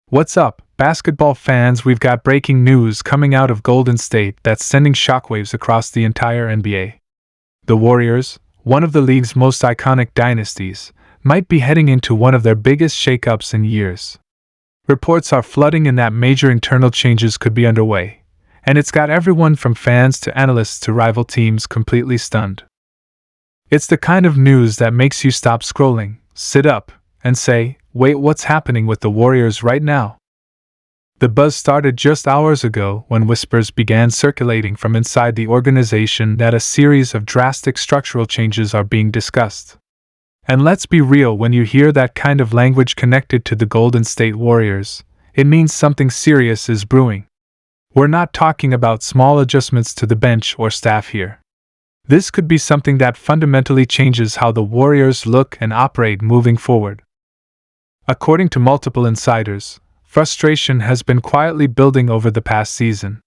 What's up, basketball fans? We've got breaking news coming out of Golden State that's sending shockwaves across the entire NBA. The Warriors, one of the league's most iconic dynasties, might be heading into one of their biggest shakeups in years. Reports are flooding in that major internal changes could be underway, and it's got everyone from fans to analysts to rival teams completely stunned. It's the kind of news that makes you stop scrolling, sit up, and say, wait, what's happening with the Warriors right now? The buzz started just hours ago when whispers began circulating from inside the organization that a series of drastic structural changes are being discussed. And let's be real, when you hear that kind of language connected to the Golden State Warriors, it means something serious is brewing. We're not talking about small adjustments to the bench or staff here. This could be something that fundamentally changes how the Warriors look and operate moving forward. According to multiple insiders, frustration has been quietly building over the past season.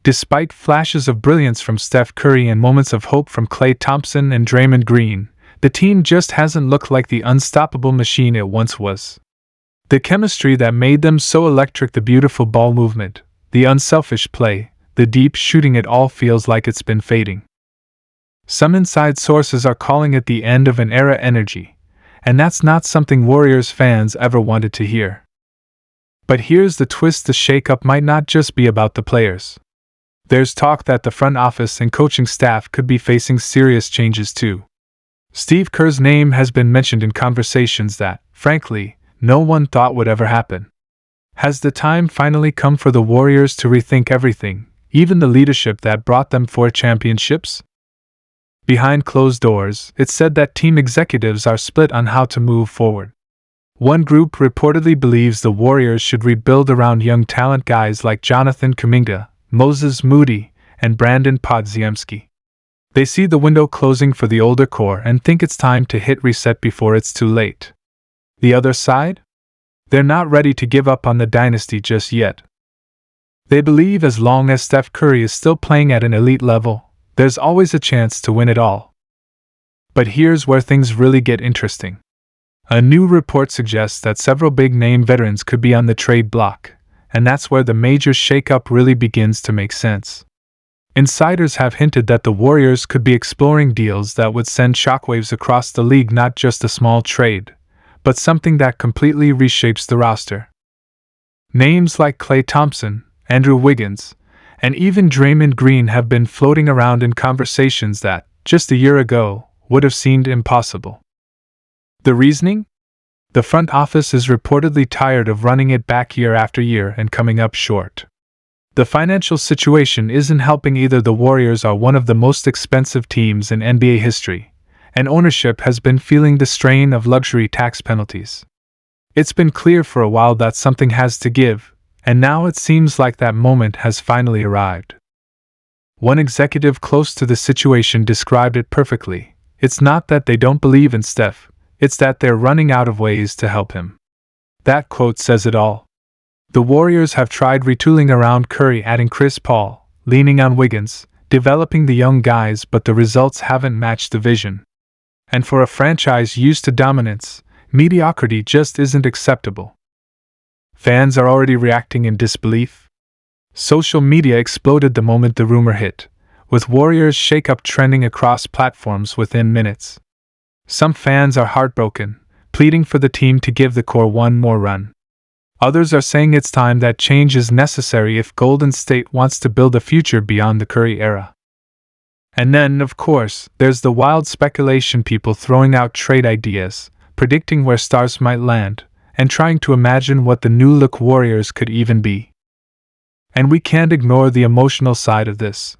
Despite flashes of brilliance from Steph Curry and moments of hope from Klay Thompson and Draymond Green, the team just hasn't looked like the unstoppable machine it once was. The chemistry that made them so electric, the beautiful ball movement, the unselfish play, the deep shooting, it all feels like it's been fading. Some inside sources are calling it the end of an era energy, and that's not something Warriors fans ever wanted to hear. But here's the twist: the shakeup might not just be about the players. There's talk that the front office and coaching staff could be facing serious changes too. Steve Kerr's name has been mentioned in conversations that, frankly, no one thought would ever happen. Has the time finally come for the Warriors to rethink everything, even the leadership that brought them 4 championships? Behind closed doors, it's said that team executives are split on how to move forward. One group reportedly believes the Warriors should rebuild around young talent guys like Jonathan Kuminga, Moses Moody, and Brandon Podziemski. They see the window closing for the older core and think it's time to hit reset before it's too late. The other side? They're not ready to give up on the dynasty just yet. They believe as long as Steph Curry is still playing at an elite level, there's always a chance to win it all. But here's where things really get interesting. A new report suggests that several big-name veterans could be on the trade block, and that's where the major shakeup really begins to make sense. Insiders have hinted that the Warriors could be exploring deals that would send shockwaves across the league, not just a small trade, but something that completely reshapes the roster. Names like Klay Thompson, Andrew Wiggins, and even Draymond Green have been floating around in conversations that, just a year ago, would have seemed impossible. The reasoning? The front office is reportedly tired of running it back year after year and coming up short. The financial situation isn't helping either. The Warriors are one of the most expensive teams in NBA history, and ownership has been feeling the strain of luxury tax penalties. It's been clear for a while that something has to give, and now it seems like that moment has finally arrived. One executive close to the situation described it perfectly. It's not that they don't believe in Steph, it's that they're running out of ways to help him. That quote says it all. The Warriors have tried retooling around Curry, adding Chris Paul, leaning on Wiggins, developing the young guys, but the results haven't matched the vision. And for a franchise used to dominance, mediocrity just isn't acceptable. Fans are already reacting in disbelief. Social media exploded the moment the rumor hit, with Warriors shakeup trending across platforms within minutes. Some fans are heartbroken, pleading for the team to give the core one more run. Others are saying it's time, that change is necessary if Golden State wants to build a future beyond the Curry era. And then, of course, there's the wild speculation, people throwing out trade ideas, predicting where stars might land, and trying to imagine what the new-look Warriors could even be. And we can't ignore the emotional side of this.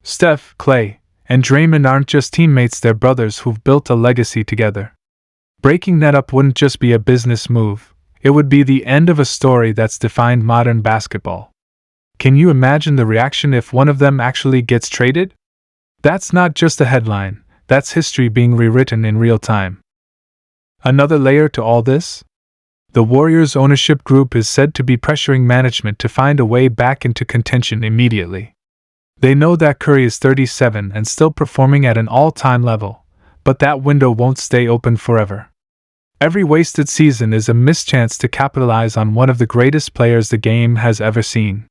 Steph, Klay, and Draymond aren't just teammates, they're brothers who've built a legacy together. Breaking that up wouldn't just be a business move, it would be the end of a story that's defined modern basketball. Can you imagine the reaction if one of them actually gets traded? That's not just a headline, that's history being rewritten in real time. Another layer to all this? The Warriors' ownership group is said to be pressuring management to find a way back into contention immediately. They know that Curry is 37 and still performing at an all-time level, but that window won't stay open forever. Every wasted season is a missed chance to capitalize on one of the greatest players the game has ever seen.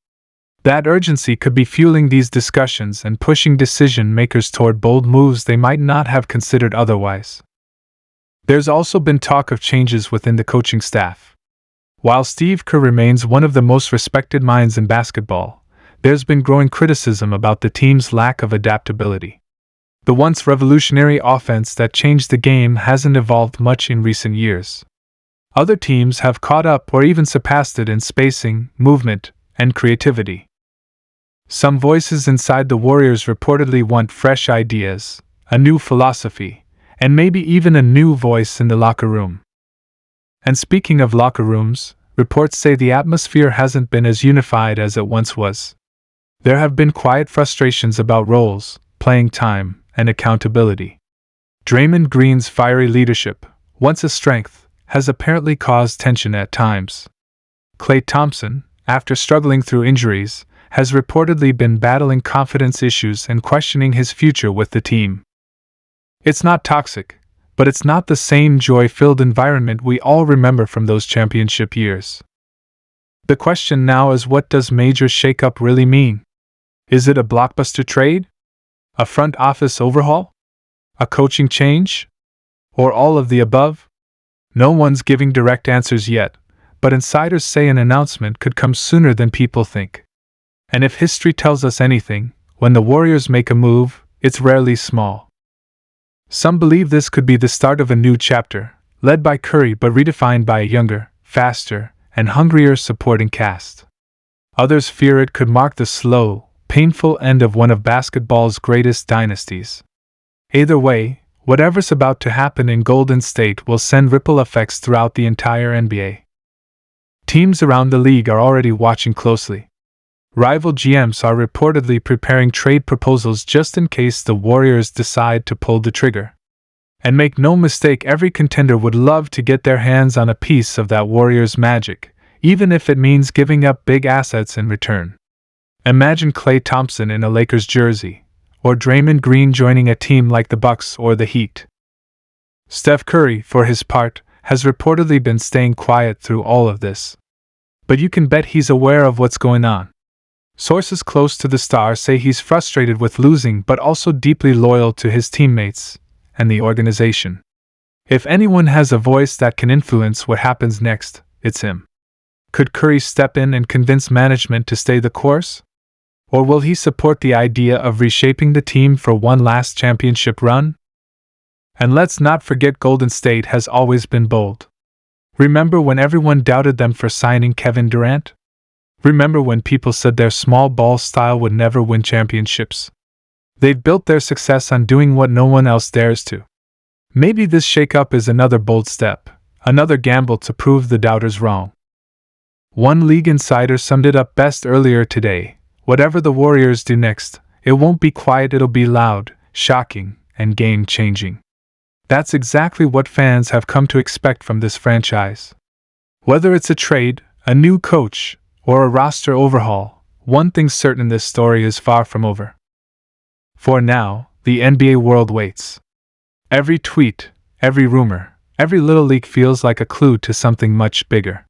That urgency could be fueling these discussions and pushing decision makers toward bold moves they might not have considered otherwise. There's also been talk of changes within the coaching staff. While Steve Kerr remains one of the most respected minds in basketball, there's been growing criticism about the team's lack of adaptability. The once revolutionary offense that changed the game hasn't evolved much in recent years. Other teams have caught up or even surpassed it in spacing, movement, and creativity. Some voices inside the Warriors reportedly want fresh ideas, a new philosophy, and maybe even a new voice in the locker room. And speaking of locker rooms, reports say the atmosphere hasn't been as unified as it once was. There have been quiet frustrations about roles, playing time, and accountability. Draymond Green's fiery leadership, once a strength, has apparently caused tension at times. Klay Thompson, after struggling through injuries, has reportedly been battling confidence issues and questioning his future with the team. It's not toxic, but it's not the same joy-filled environment we all remember from those championship years. The question now is, what does major shakeup really mean? Is it a blockbuster trade? A front office overhaul? A coaching change? Or all of the above? No one's giving direct answers yet, but insiders say an announcement could come sooner than people think. And if history tells us anything, when the Warriors make a move, it's rarely small. Some believe this could be the start of a new chapter, led by Curry but redefined by a younger, faster, and hungrier supporting cast. Others fear it could mark the slow, painful end of one of basketball's greatest dynasties. Either way, whatever's about to happen in Golden State will send ripple effects throughout the entire NBA. Teams around the league are already watching closely. Rival GMs are reportedly preparing trade proposals just in case the Warriors decide to pull the trigger. And make no mistake, every contender would love to get their hands on a piece of that Warriors magic, even if it means giving up big assets in return. Imagine Klay Thompson in a Lakers jersey, or Draymond Green joining a team like the Bucks or the Heat. Steph Curry, for his part, has reportedly been staying quiet through all of this. But you can bet he's aware of what's going on. Sources close to the star say he's frustrated with losing but also deeply loyal to his teammates and the organization. If anyone has a voice that can influence what happens next, it's him. Could Curry step in and convince management to stay the course? Or will he support the idea of reshaping the team for one last championship run? And let's not forget, Golden State has always been bold. Remember when everyone doubted them for signing Kevin Durant? Remember when people said their small ball style would never win championships? They've built their success on doing what no one else dares to. Maybe this shakeup is another bold step, another gamble to prove the doubters wrong. One league insider summed it up best earlier today: whatever the Warriors do next, it won't be quiet, it'll be loud, shocking, and game-changing. That's exactly what fans have come to expect from this franchise. Whether it's a trade, a new coach, or a roster overhaul, one thing's certain: this story is far from over. For now, the NBA world waits. Every tweet, every rumor, every little leak feels like a clue to something much bigger.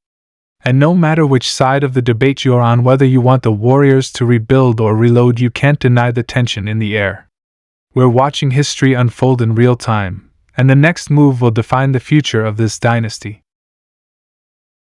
And no matter which side of the debate you're on, whether you want the Warriors to rebuild or reload, you can't deny the tension in the air. We're watching history unfold in real time, and the next move will define the future of this dynasty.